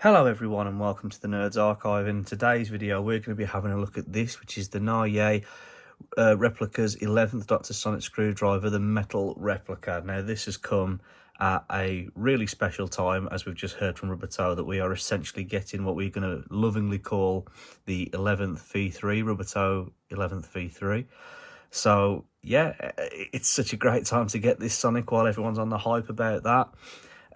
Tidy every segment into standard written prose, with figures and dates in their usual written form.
Hello everyone and welcome to the Nerds Archive. In today's video we're going to be having a look at this, which is the Nawya Replicas 11th Doctor Sonic Screwdriver, the metal replica. Now this has come at a really special time, as we've just heard from Roboto, that we are essentially getting what we're going to lovingly call the 11th V3, Roboto 11th V3. So yeah, it's such a great time to get this Sonic while everyone's on the hype about that.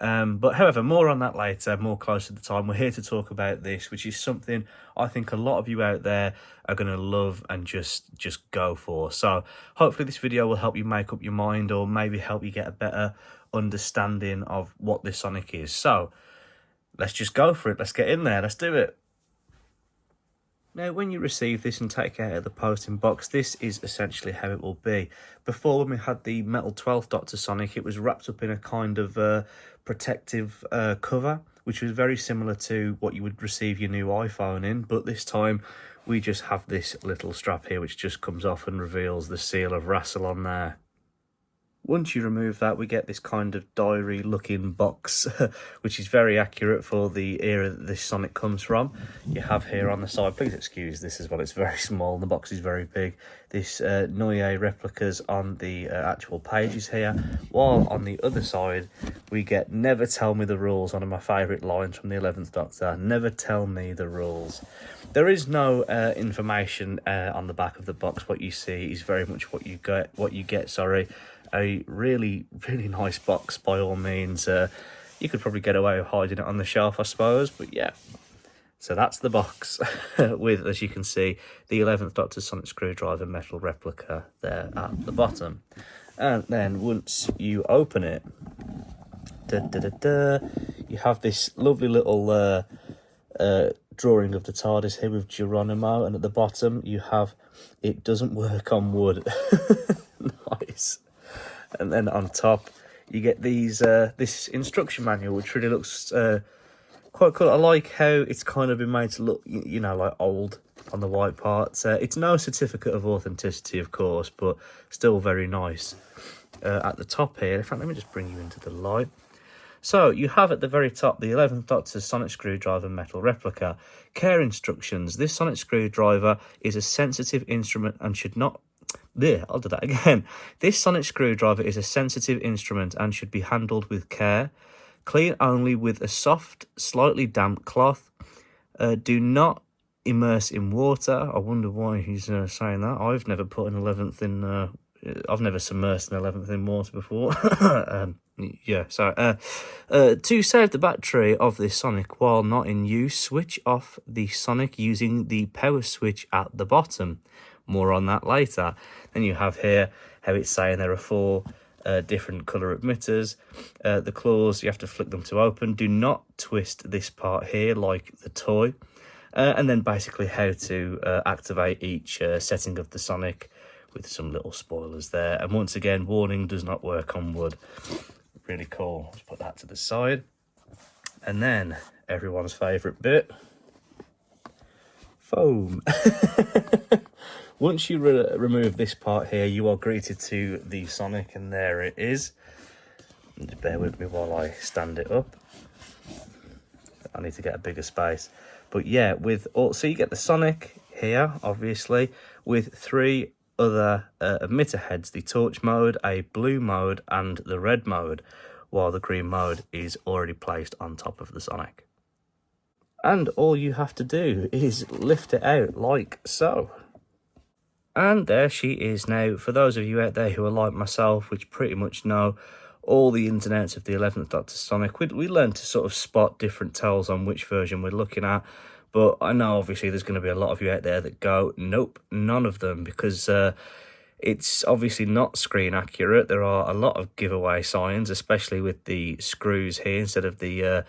But however, more on that later, more close to the time. We're here to talk about this, which is something I think a lot of you out there are going to love and just go for. So hopefully this video will help you make up your mind, or maybe help you get a better understanding of what this Sonic is. So let's just go for it. Let's get in there. Let's do it. Now, when you receive this and take it out of the posting box, this is essentially how it will be. Before, when we had the metal 12th Doctor Sonic, it was wrapped up in a kind of protective cover, which was very similar to what you would receive your new iPhone in, but this time we just have this little strap here which just comes off and reveals the seal of Rassilon there. Once you remove that, we get this kind of diary looking box, which is very accurate for the era that this Sonic comes from. You have here on the side, please excuse this as well, it's very small, the box is very big, this Nawya Replicas on the actual pages here, while on the other side we get "Never tell me the rules," one of my favourite lines from the 11th Doctor. Never tell me the rules. There is no information on the back of the box. What you see is very much what you get. A really nice box by all means. You could probably get away with hiding it on the shelf, I suppose, but yeah. So that's the box with, as you can see, the 11th Doctor Sonic Screwdriver metal replica there at the bottom. And then once you open it, you have this lovely little drawing of the TARDIS here with Geronimo, and at the bottom you have "It doesn't work on wood." Nice. And then on top you get these this instruction manual, which really looks quite cool. I like how it's kind of been made to look, you know, like old on the white parts. It's no certificate of authenticity, of course, but still very nice. At the top here, in fact, let me just bring you into the light. So you have at the very top the 11th Doctor's Sonic Screwdriver metal replica. Care instructions. This Sonic Screwdriver is a sensitive instrument and should not... I'll do that again. This Sonic Screwdriver is a sensitive instrument and should be handled with care. Clean only with a soft, slightly damp cloth. Do not immerse in water. I wonder why he's saying that. I've never put an 11th in... I've never submersed an 11th in water before. Yeah, so to save the battery of this Sonic while not in use, switch off the Sonic using the power switch at the bottom. More on that later. Then you have here how it's saying there are 4 different colour emitters. The claws, you have to flick them to open. Do not twist this part here like the toy. And then basically how to activate each setting of the Sonic, with some little spoilers there. And once again, warning, does not work on wood. Really cool. Let's put that to the side. And then everyone's favourite bit, foam. Once you remove this part here, you are greeted to the Sonic, and there it is. Just bear with me while I stand it up. I need to get a bigger space. But yeah, so you get the Sonic here, obviously, with 3 other emitter heads: the torch mode, a blue mode, and the red mode, while the green mode is already placed on top of the Sonic. And all you have to do is lift it out like so. And there she is. Now, for those of you out there who are like myself, which pretty much know all the ins and outs of the 11th Doctor Sonic, we learn to sort of spot different tells on which version we're looking at. But I know obviously there's going to be a lot of you out there that go, nope, none of them, because it's obviously not screen accurate. There are a lot of giveaway signs, especially with the screws here instead of the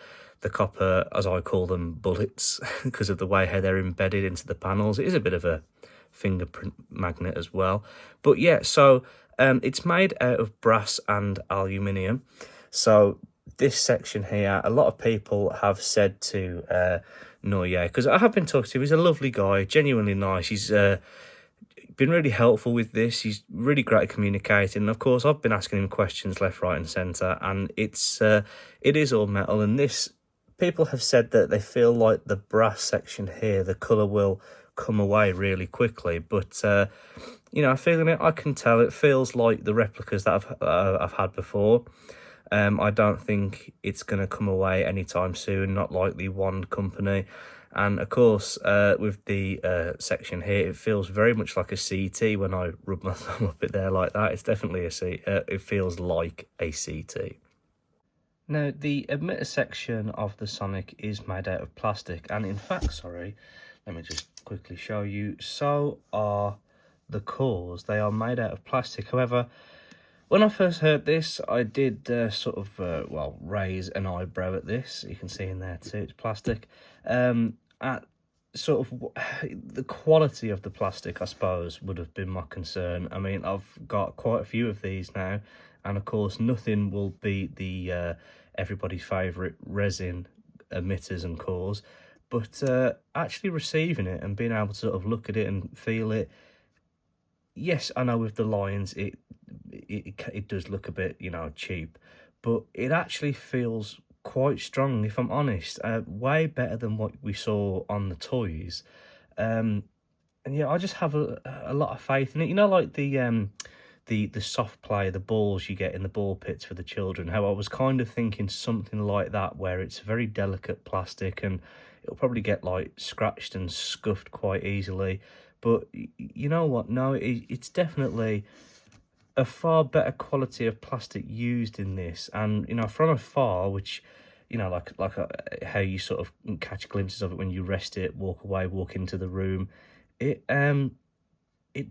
copper, as I call them, bullets, because of the way how they're embedded into the panels. It is a bit of a fingerprint magnet as well. But yeah, so it's made out of brass and aluminium. So this section here, a lot of people have said to Nawya, because I have been talking to him, he's a lovely guy, genuinely nice. He's been really helpful with this. He's really great at communicating. And of course, I've been asking him questions left, right, and centre, and it is all metal. And this people have said that they feel like the brass section here, the colour will come away really quickly, but you know, feeling it, I can tell it feels like the replicas that I've had before. I don't think it's going to come away anytime soon, not like the one company. And of course, with the section here, it feels very much like a CT when I rub my thumb up it there like that. It's definitely a CT. It feels like a CT. Now, the emitter section of the Sonic is made out of plastic, and in fact, sorry, let me just quickly show you. So are the cores. They are made out of plastic. However, when I first heard this, I did sort of, well, raise an eyebrow at this. You can see in there too, it's plastic. At sort of the quality of the plastic, I suppose, would have been my concern. I mean, I've got quite a few of these now, and of course, nothing will beat the everybody's favourite resin emitters and cores. But actually receiving it and being able to sort of look at it and feel it, yes, I know with the lines, it does look a bit, you know, cheap, but it actually feels quite strong, if I'm honest. Way better than what we saw on the toys. And yeah, I just have a lot of faith in it. You know, like the soft play, the balls you get in the ball pits for the children, how I was kind of thinking something like that, where it's very delicate plastic and it'll probably get like scratched and scuffed quite easily. But you know what? No, it's definitely a far better quality of plastic used in this. And, you know, from afar, which, you know, like how you sort of catch glimpses of it when you rest it, walk away, walk into the room, it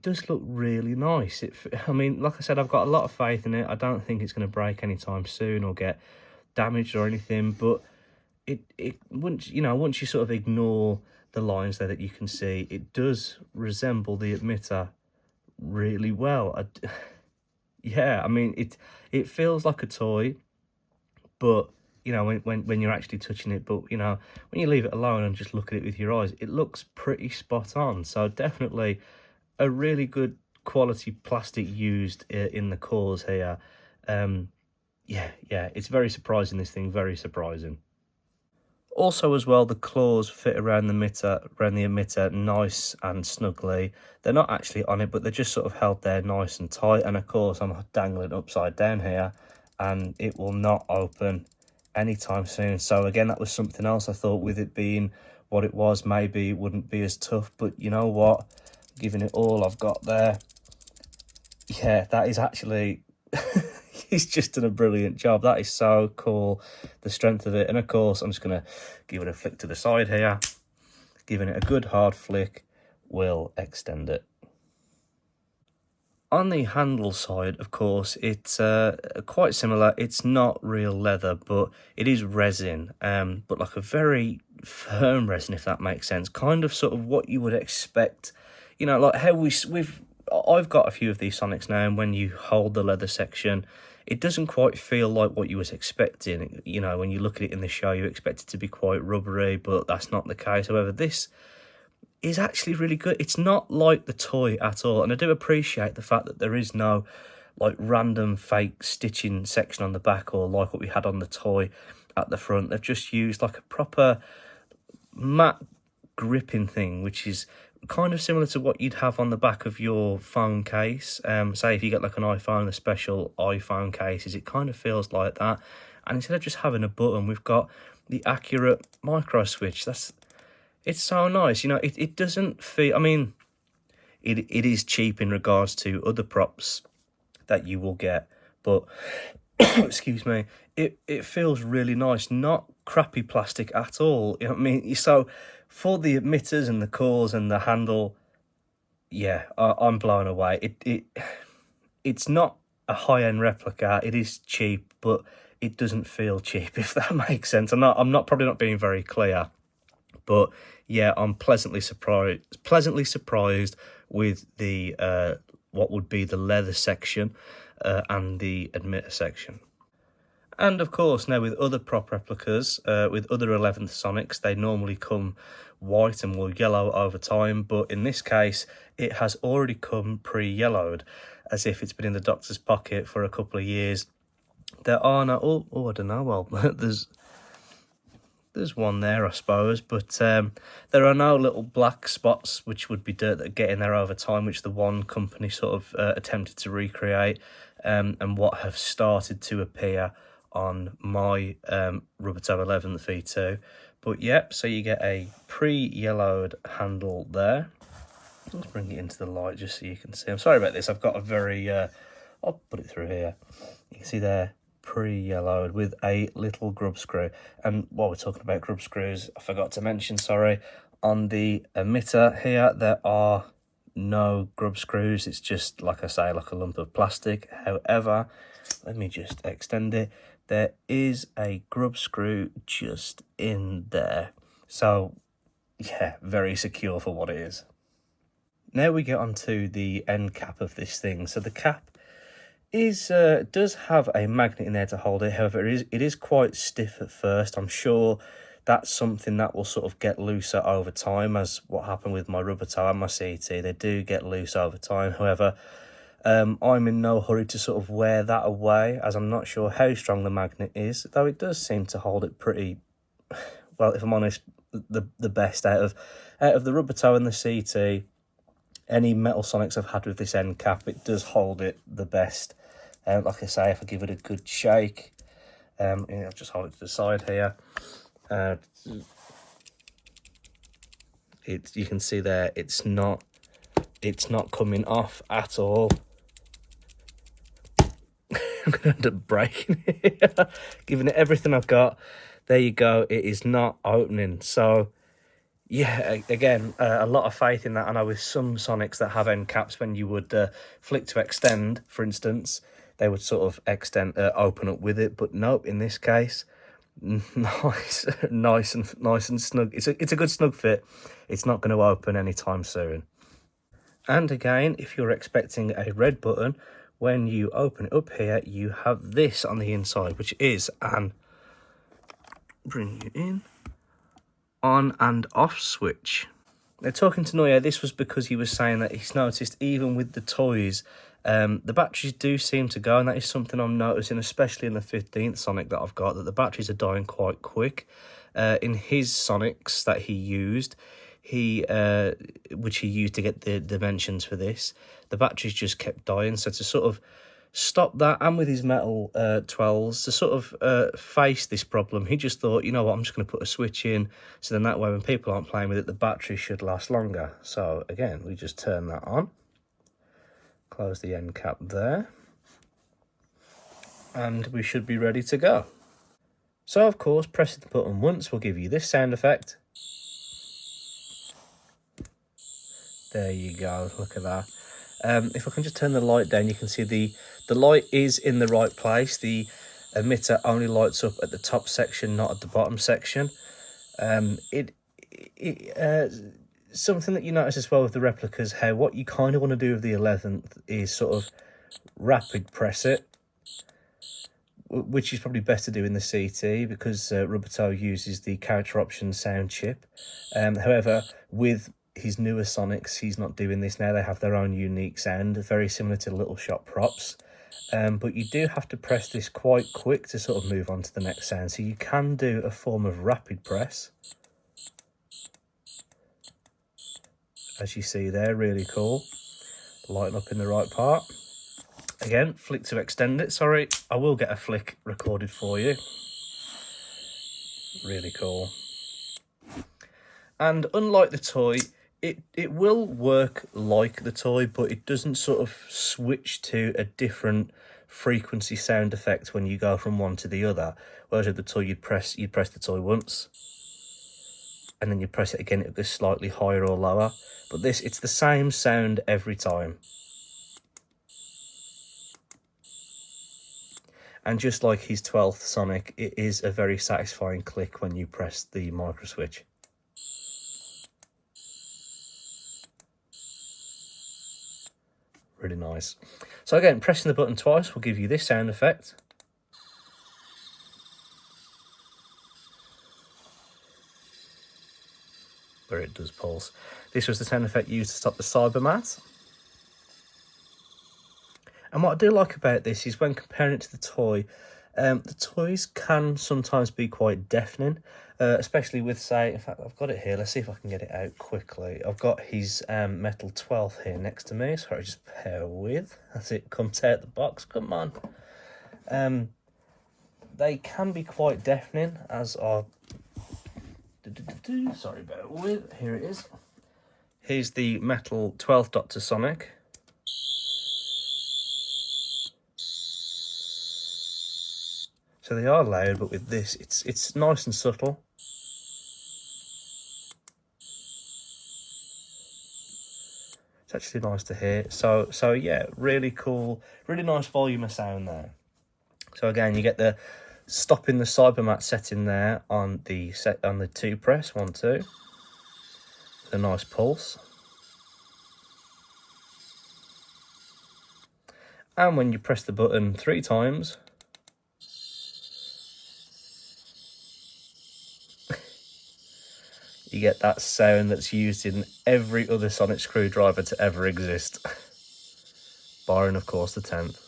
does look really nice. I mean, like I said, I've got a lot of faith in it. I don't think it's going to break anytime soon or get damaged or anything, but it once you sort of ignore the lines there that you can see, it does resemble the emitter really well. Yeah, I mean, it feels like a toy, but you know, when you're actually touching it, but you know, when you leave it alone and just look at it with your eyes, it looks pretty spot on. So definitely a really good quality plastic used in the cores here. Yeah, it's very surprising, this thing, very surprising. Also as well, the claws fit around the emitter nice and snugly. They're not actually on it, but they're just sort of held there nice and tight. And of course, I'm dangling upside down here, and it will not open anytime soon. So again, that was something else I thought, with it being what it was, maybe it wouldn't be as tough. But you know what? Giving it all I've got there, yeah, that is actually... He's just done a brilliant job. That is so cool, the strength of it. And of course, I'm just going to give it a flick to the side here. Giving it a good hard flick will extend it. On the handle side, of course, it's quite similar. It's not real leather, but it is resin, but like a very firm resin, if that makes sense. Kind of sort of what you would expect, you know, like how I've got a few of these Sonics now, and when you hold the leather section, it doesn't quite feel like what you was expecting. You know, when you look at it in the show, you expect it to be quite rubbery, but that's not the case. However, this is actually really good. It's not like the toy at all, and I do appreciate the fact that there is no like random fake stitching section on the back, or like what we had on the toy at the front. They've just used like a proper matte gripping thing, which is kind of similar to what you'd have on the back of your phone case. Say if you get like an iPhone, the special iPhone cases, it kind of feels like that. And instead of just having a button, we've got the accurate micro switch. It's so nice. You know, it doesn't feel... I mean, it is cheap in regards to other props that you will get, but excuse me, it feels really nice. Not crappy plastic at all. You know what I mean? So for the emitters and the cores and the handle, yeah, I'm blown away. It's not a high-end replica. It is cheap, but it doesn't feel cheap, if that makes sense. I'm probably not being very clear, but yeah, I'm pleasantly surprised with the what would be the leather section and the emitter section. And of course, now with other prop replicas, with other 11th Sonics, they normally come white and will yellow over time. But in this case, it has already come pre-yellowed, as if it's been in the doctor's pocket for a couple of years. There are no... Oh, I don't know. Well, there's there's one there, I suppose, but there are no little black spots, which would be dirt that get in there over time, which the one company sort of attempted to recreate, and what have started to appear on my Rubbertow 11th V2. But yep, so you get a pre-yellowed handle there. Let's bring it into the light just so you can see. I'm sorry about this, I've got a very, I'll put it through here. You can see there, pre-yellowed with a little grub screw. And while we're talking about grub screws, I forgot to mention, sorry, on the emitter here, there are no grub screws. It's just, like I say, like a lump of plastic. However, let me just extend it. There is a grub screw just in there. So, yeah, very secure for what it is. Now we get onto the end cap of this thing. So the cap is does have a magnet in there to hold it. However, it is quite stiff at first. I'm sure that's something that will sort of get looser over time, as what happened with my Rubbertow and my CT. They do get loose over time. However, I'm in no hurry to sort of wear that away, as I'm not sure how strong the magnet is, though it does seem to hold it pretty well, if I'm honest, the best out of the Rubbertow and the CT. Any metal Sonics I've had with this end cap, it does hold it the best. Like I say, if I give it a good shake, I'll just hold it to the side here. You can see there, it's not coming off at all. I'm gonna end up breaking it. Giving it everything I've got. There you go. It is not opening. So yeah, again, a lot of faith in that. I know with some Sonics that have end caps, when you would flick to extend, for instance, they would sort of open up with it. But nope, in this case, nice and snug. It's a good snug fit. It's not going to open anytime soon. And again, if you're expecting a red button, when you open it up here, you have this on the inside, which is an, bring you in, on and off switch. Now, talking to Nawya, this was because he was saying that he's noticed even with the toys, the batteries do seem to go, and that is something I'm noticing, especially in the 15th Sonic that I've got, that the batteries are dying quite quick. In his Sonics that he used, which he used to get the dimensions for this, the batteries just kept dying. So to sort of stop that, and with his metal 12s, to sort of face this problem, he just thought, you know what, I'm just going to put a switch in, so then that way when people aren't playing with it, the battery should last longer. So again, we just turn that on, close the end cap there, and we should be ready to go. So of course, pressing the button once will give you this sound effect. There you go, look at that. If I can just turn the light down, you can see the light is in the right place. The emitter only lights up at the top section, not at the bottom section. Something that you notice as well with the replicas, how what you kind of want to do with the 11th is sort of rapid press it, which is probably better to do in the CT, because Rubbertow uses the character option sound chip. However, with his newer Sonics, he's not doing this now. They have their own unique sound, very similar to Little Shop props. But you do have to press this quite quick to sort of move on to the next sound. So you can do a form of rapid press, as you see there, really cool. Lighten up in the right part. Again, flick to extend it. Sorry, I will get a flick recorded for you. Really cool. And unlike the toy, it will work like the toy, but it doesn't sort of switch to a different frequency sound effect when you go from one to the other. Whereas with the toy, you'd press the toy once, and then you press it again, it goes slightly higher or lower. But this, it's the same sound every time. And just like his 12th Sonic, it is a very satisfying click when you press the micro switch. Really nice. So again, pressing the button twice will give you this sound effect. Where it does pulse. This was the sound effect used to stop the Cybermat. And what I do like about this is when comparing it to the toy, The toys can sometimes be quite deafening, especially with, say, in fact, I've got it here. Let's see if I can get it out quickly. I've got his metal 12th here next to me. Sorry, just bear with as it comes out the box. Come on. They can be quite deafening, as are... Sorry, bear with. Here it is. Here's the metal 12th Dr. Sonic. So they are loud, but with this, it's nice and subtle. It's actually nice to hear. So yeah, really cool, really nice volume of sound there. So again, you get the stopping the Cybermat setting there on the 2 press, 1, 2. A nice pulse. And when you press the button 3 times, you get that sound that's used in every other sonic screwdriver to ever exist. Barring, of course, the 10th.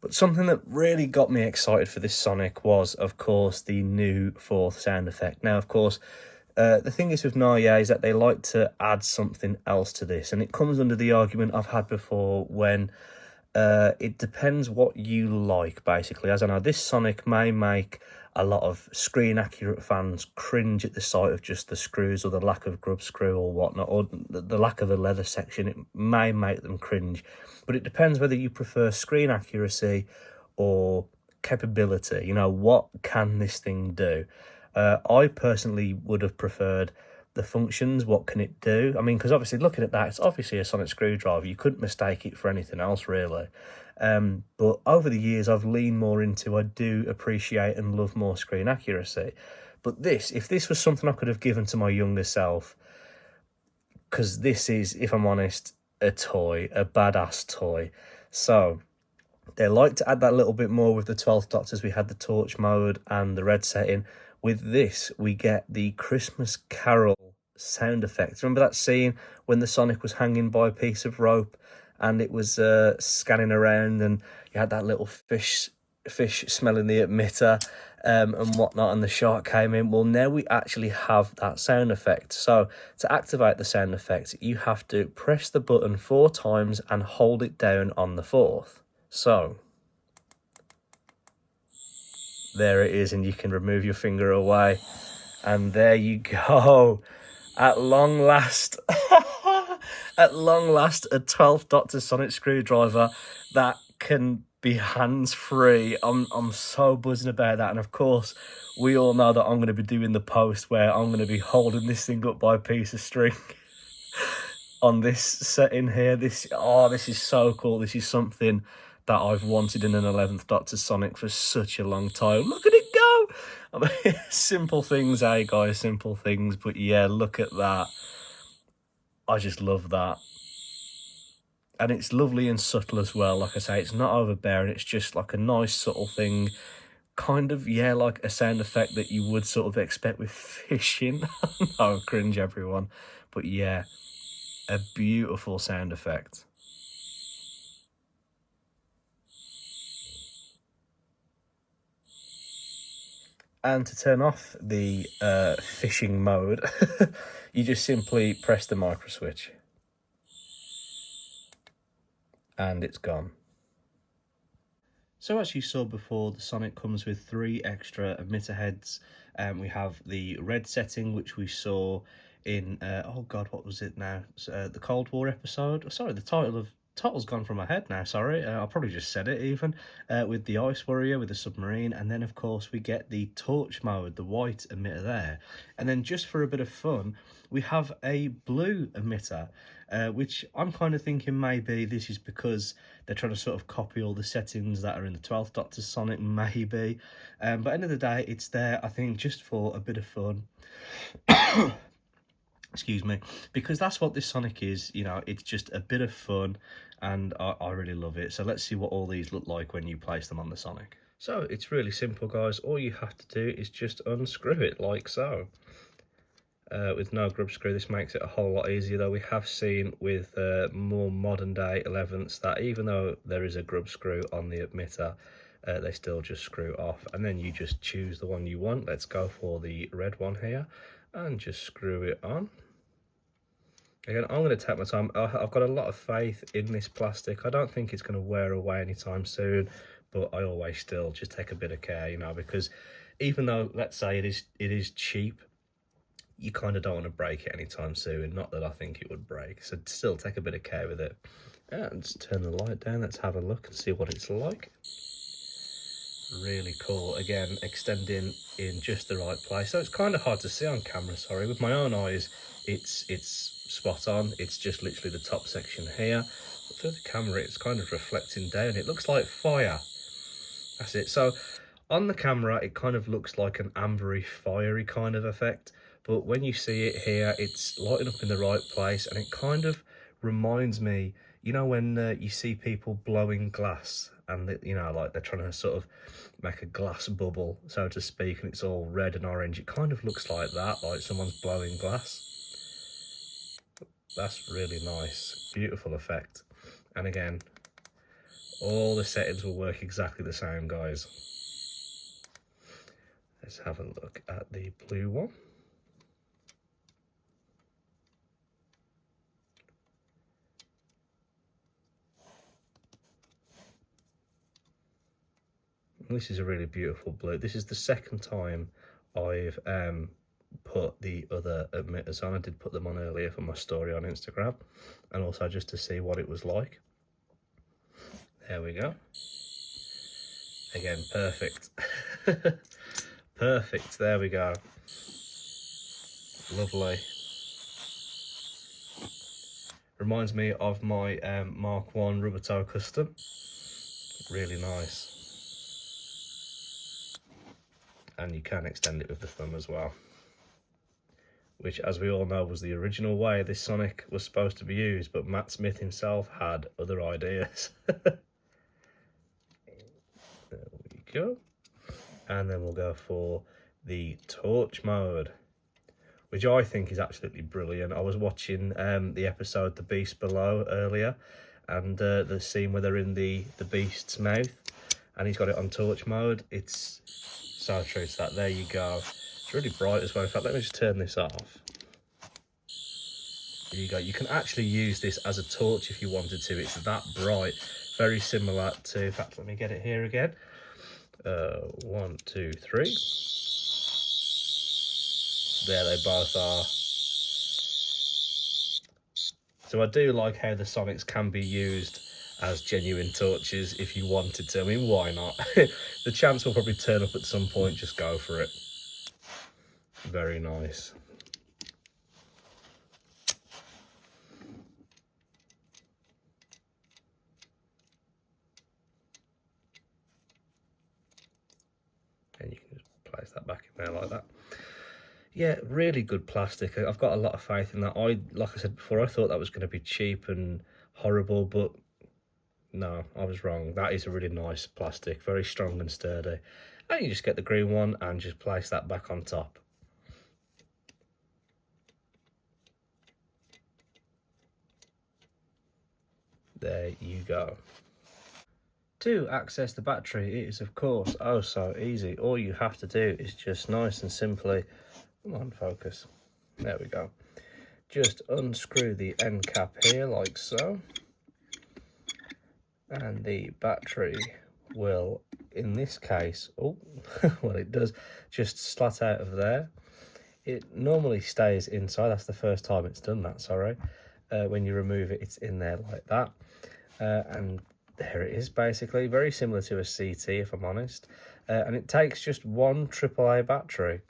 But something that really got me excited for this Sonic was, of course, the new 4th sound effect. Now, of course, the thing is with Nawya is that they like to add something else to this. And it comes under the argument I've had before when it depends what you like, basically. As I know, this Sonic may make a lot of screen accurate fans cringe at the sight of just the screws or the lack of grub screw or whatnot, or the lack of a leather section. It may make them cringe, but it depends whether you prefer screen accuracy or capability. You know, what can this thing do? I personally would have preferred the functions. What can it do? I mean, because obviously looking at that, it's obviously a sonic screwdriver. You couldn't mistake it for anything else, really. But over the years, I've leaned more into, I do appreciate and love more screen accuracy. But this, if this was something I could have given to my younger self, because this is, if I'm honest, a toy, a badass toy. So they like to add that little bit more with the 12th Doctors. We had the torch mode and the red setting. With this, we get the Christmas Carol sound effects. Remember that scene when the Sonic was hanging by a piece of rope and it was scanning around, and you had that little fish smelling the emitter and whatnot, and the shark came in? Well, now we actually have that sound effect. So to activate the sound effect, you have to press the button 4 times and hold it down on the 4th. So there it is, and you can remove your finger away, and there you go. At long last, at long last, a 12th Doctor sonic screwdriver that can be hands-free. I'm so buzzing about that. And of course, we all know that I'm going to be doing the post where I'm going to be holding this thing up by a piece of string on this setting here. This is so cool. This is something that I've wanted in an 11th Doctor Sonic for such a long time. Look at it go! I mean, simple things, eh, guys? Simple things. But yeah, look at that. I just love that. And it's lovely and subtle as well. Like I say, it's not overbearing. It's just like a nice, subtle thing. Kind of, yeah, like a sound effect that you would sort of expect with fishing. Oh, cringe, everyone. But yeah, a beautiful sound effect. And to turn off the fishing mode, you just simply press the micro switch. And it's gone. So as you saw before, the Sonic comes with 3 extra emitter heads. We have the red setting, which we saw in, oh God, what was it now? The Cold War episode? Sorry, the title's gone from my head now, sorry. I probably just said it even. With the Ice Warrior, with the submarine. And then, of course, we get the torch mode, the white emitter there. And then just for a bit of fun, we have a blue emitter, which I'm kind of thinking maybe this is because they're trying to sort of copy all the settings that are in the 12th Doctor Sonic, maybe. But at the end of the day, it's there, I think, just for a bit of fun. Excuse me, because that's what this Sonic is, you know, it's just a bit of fun, and I really love it. So let's see what all these look like when you place them on the Sonic. So it's really simple, guys. All you have to do is just unscrew it like so. with no grub screw. This makes it a whole lot easier, though we have seen with more modern day 11s that even though there is a grub screw on the emitter, they still just screw off, and then you just choose the one you want. Let's go for the red one here and just screw it on. Again, I'm going to take my time. I've got a lot of faith in this plastic. I don't think it's going to wear away anytime soon, but I always still just take a bit of care, you know, because even though, let's say it is cheap, you kind of don't want to break it anytime soon. Not that I think it would break, so still take a bit of care with it. And just turn the light down. Let's have a look and see what it's like. Really cool. Again, extending in just the right place. So it's kind of hard to see on camera, sorry. With my own eyes, it's spot on. It's just literally the top section here. But through the camera, it's kind of reflecting down. It looks like fire. That's it. So on the camera, it kind of looks like an ambery, fiery kind of effect. But when you see it here, it's lighting up in the right place, and it kind of reminds me, you know, when you see people blowing glass, and you know, like they're trying to sort of make a glass bubble, so to speak, and it's all red and orange. It kind of looks like that, like someone's blowing glass. That's really nice, beautiful effect. And again, all the settings will work exactly the same, guys. Let's have a look at the blue one. This is a really beautiful blue. This is the second time I've put the other emitters on. I did put them on earlier for my story on Instagram, and also just to see what it was like. There we go. Again, perfect. Perfect, there we go. Lovely. Reminds me of my Mark 1 rubber toe custom. Really nice. And you can extend it with the thumb as well, which, as we all know, was the original way this Sonic was supposed to be used, but Matt Smith himself had other ideas. There we go. And then we'll go for the torch mode, which I think is absolutely brilliant. I was watching the episode The Beast Below earlier, and the scene where they're in the beast's mouth, and he's got it on torch mode. It's so true to that. There you go. It's really bright as well. In fact, let me just turn this off. There you go. You can actually use this as a torch if you wanted to. It's that bright. Very similar to, in fact, let me get it here again. 1, 2, 3. There they both are. So I do like how the Sonics can be used as genuine torches if you wanted to. I mean, why not? The chance will probably turn up at some point, just go for it. Very nice. And you can just place that back in there like that. Yeah, really good plastic. I've got a lot of faith in that. Like I said before, I thought that was going to be cheap and horrible, but no, I was wrong. That is a really nice plastic, very strong and sturdy. And you just get the green one and just place that back on top. There you go. To access the battery, it is of course oh so easy. All you have to do is just nice and simply, come on, focus. There we go. Just unscrew the end cap here like so. And the battery will, in this case, oh, well, it does just slat out of there. It normally stays inside. That's the first time it's done that, sorry. When you remove it, it's in there like that. And there it is, basically. Very similar to a CT, if I'm honest. And it takes just one AAA battery.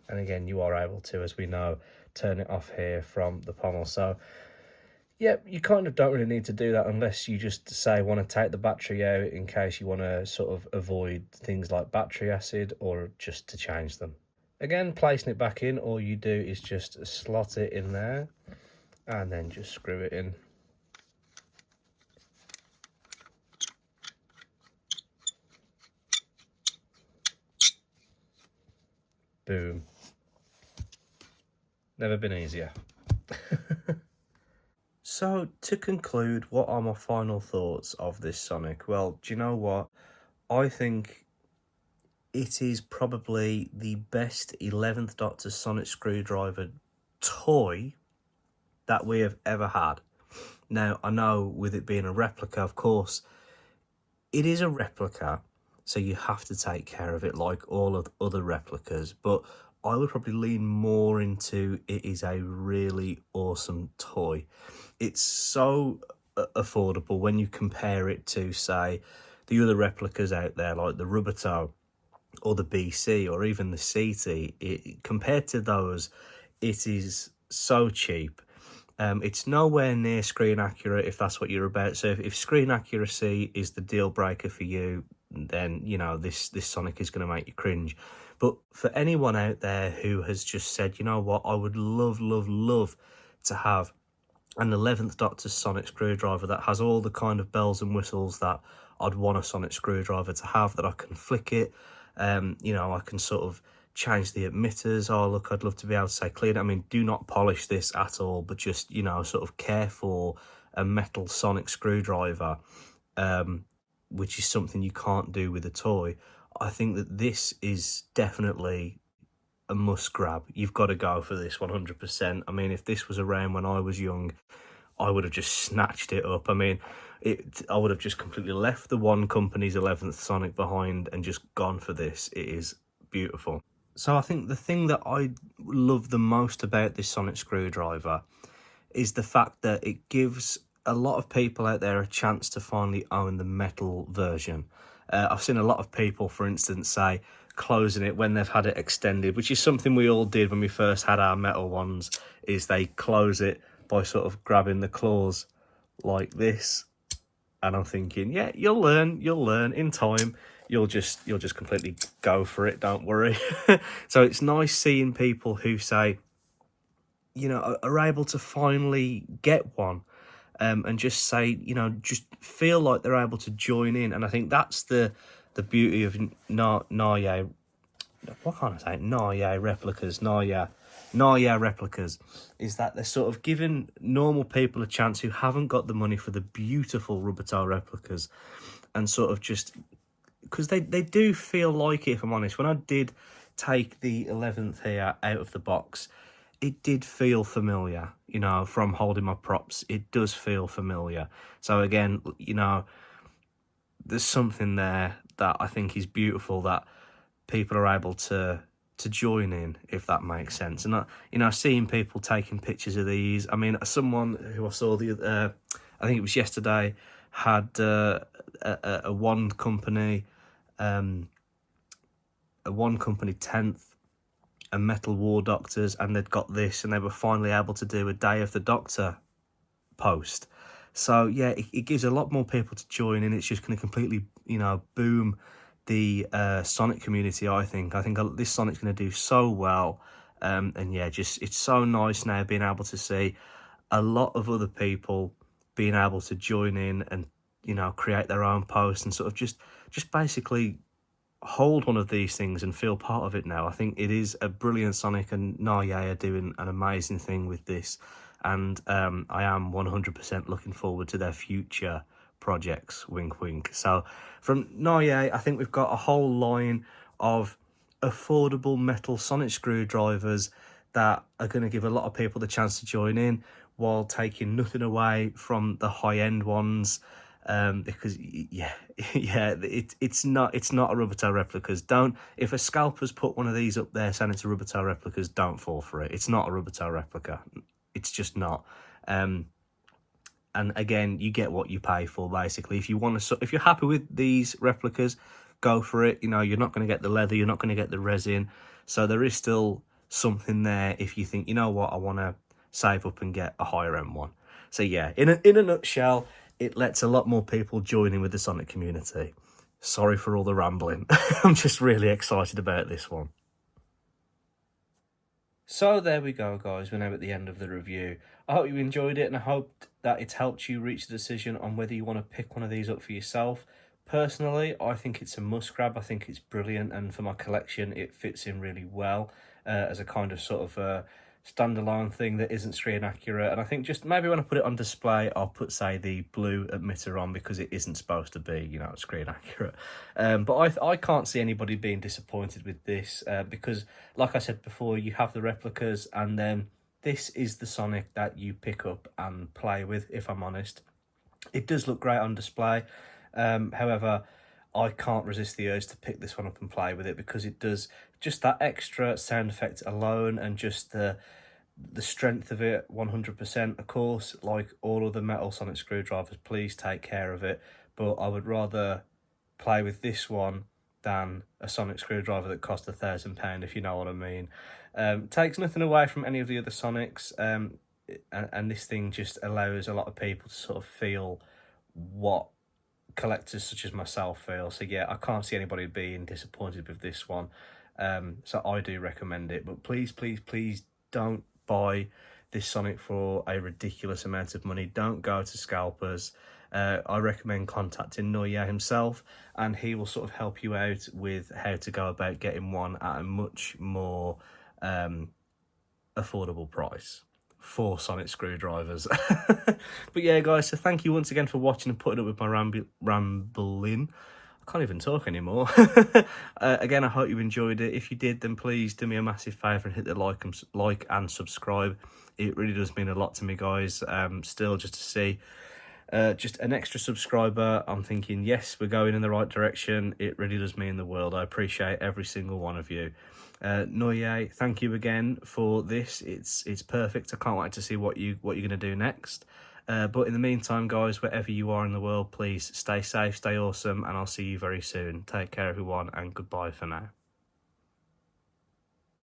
And again, you are able to, as we know, turn it off here from the pommel. So, yeah, you kind of don't really need to do that unless you just, say, want to take the battery out in case you want to sort of avoid things like battery acid, or just to change them. Again, placing it back in, all you do is just slot it in there and then just screw it in. Boom. Never been easier. So, to conclude, what are my final thoughts of this Sonic? Well, do you know what? I think it is probably the best 11th Doctor Sonic Screwdriver toy that we have ever had. Now, I know with it being a replica, of course, it is a replica, so you have to take care of it like all of the other replicas, but I would probably lean more into it is a really awesome toy. It's so affordable when you compare it to, say, the other replicas out there like the Rubberto or the BC or even the CT. Compared to those, it is so cheap. It's nowhere near screen accurate if that's what you're about. So if screen accuracy is the deal breaker for you, then you know this Sonic is going to make you cringe. But for anyone out there who has just said, you know what, I would love to have an 11th Doctor Sonic screwdriver that has all the kind of bells and whistles that I'd want a Sonic screwdriver to have, that I can flick it, you know, I can sort of change the emitters. Oh, look, I'd love to be able to say clean. I mean, do not polish this at all, but just, you know, sort of care for a metal Sonic screwdriver, which is something you can't do with a toy. I think that this is definitely a must grab. You've got to go for this 100%. I mean, if this was around when I was young, I would have just snatched it up. I mean, I would have just completely left the one company's 11th Sonic behind and just gone for this. It is beautiful. So I think the thing that I love the most about this Sonic screwdriver is the fact that it gives a lot of people out there a chance to finally own the metal version. I've seen a lot of people, for instance, say closing it when they've had it extended, which is something we all did when we first had our metal ones, is they close it by sort of grabbing the claws like this. And I'm thinking, yeah, you'll learn in time. You'll just completely go for it, don't worry. So it's nice seeing people who say, you know, are able to finally get one, and just say, you know, just feel like they're able to join in. And I think that's the beauty of Nawya. What can't I say? Nawya replicas. Nawya replicas is that they're sort of giving normal people a chance who haven't got the money for the beautiful Rubbertal replicas, and sort of just because they do feel like it, if I'm honest. When I did take the 11th here out of the box, it did feel familiar, you know, from holding my props. It does feel familiar. So again, you know, there's something there that I think is beautiful that people are able to join in, if that makes sense. And you know, seeing people taking pictures of these. I mean, someone who I saw I think it was yesterday, had a one company 10th, a Metal War Doctors, and they'd got this, and they were finally able to do a Day of the Doctor post. So yeah, it gives a lot more people to join in. It's just going to completely, you know, boom the Sonic community. I think this Sonic's going to do so well, and yeah, just it's so nice now being able to see a lot of other people being able to join in and, you know, create their own posts and sort of just basically hold one of these things and feel part of it now. I think it is a brilliant Sonic, and Nawya are doing an amazing thing with this, and I am 100% looking forward to their future projects, wink wink. So from Nawya, I think we've got a whole line of affordable metal Sonic screwdrivers that are going to give a lot of people the chance to join in, while taking nothing away from the high-end ones. Because yeah, it's not a Rubbertail Replicas. Don't, if a scalper's put one of these up there saying it's a Rubbertail Replicas, don't fall for it. It's not a Rubbertail replica. It's just not. And again, you get what you pay for, basically. If you're happy with these replicas, go for it. You know, you're not going to get the leather, you're not going to get the resin, so there is still something there if you think, you know what, I want to save up and get a higher end one. So yeah, in a nutshell, it lets a lot more people join in with the Sonic community. Sorry for all the rambling. I'm just really excited about this one. So there we go, guys. We're now at the end of the review. I hope you enjoyed it, and I hope that it's helped you reach a decision on whether you want to pick one of these up for yourself. Personally, I think it's a must grab. I think it's brilliant, and for my collection, it fits in really well as a kind of sort of standalone thing that isn't screen accurate. And I think just maybe when I put it on display, I'll put, say, the blue emitter on, because it isn't supposed to be, you know, screen accurate. But I can't see anybody being disappointed with this, because like I said before, you have the replicas, and then this is the Sonic that you pick up and play with, if I'm honest. It does look great on display. However, I can't resist the urge to pick this one up and play with it, because it does just that extra sound effect alone, and just the strength of it 100%. Of course, like all of the metal sonic screwdrivers, please take care of it, but I would rather play with this one than a sonic screwdriver that cost £1,000, if you know what I mean. Takes nothing away from any of the other Sonics, and this thing just allows a lot of people to sort of feel what collectors such as myself feel. So yeah, I can't see anybody being disappointed with this one. So I do recommend it, but please don't buy this Sonic for a ridiculous amount of money. Don't go to scalpers. I recommend contacting Nawya himself, and he will sort of help you out with how to go about getting one at a much more affordable price for sonic screwdrivers. But yeah, guys, so thank you once again for watching and putting up with my rambling. I can't even talk anymore. Again, I hope you enjoyed it. If you did, then please do me a massive favour and hit the like and subscribe. It really does mean a lot to me, guys. Still, just to see just an extra subscriber, I'm thinking, yes, we're going in the right direction. It really does mean the world. I appreciate every single one of you. Nawya, thank you again for this. It's perfect. I can't wait to see what you're going to do next. But in the meantime, guys, wherever you are in the world, please stay safe, stay awesome, and I'll see you very soon. Take care, everyone, and goodbye for now.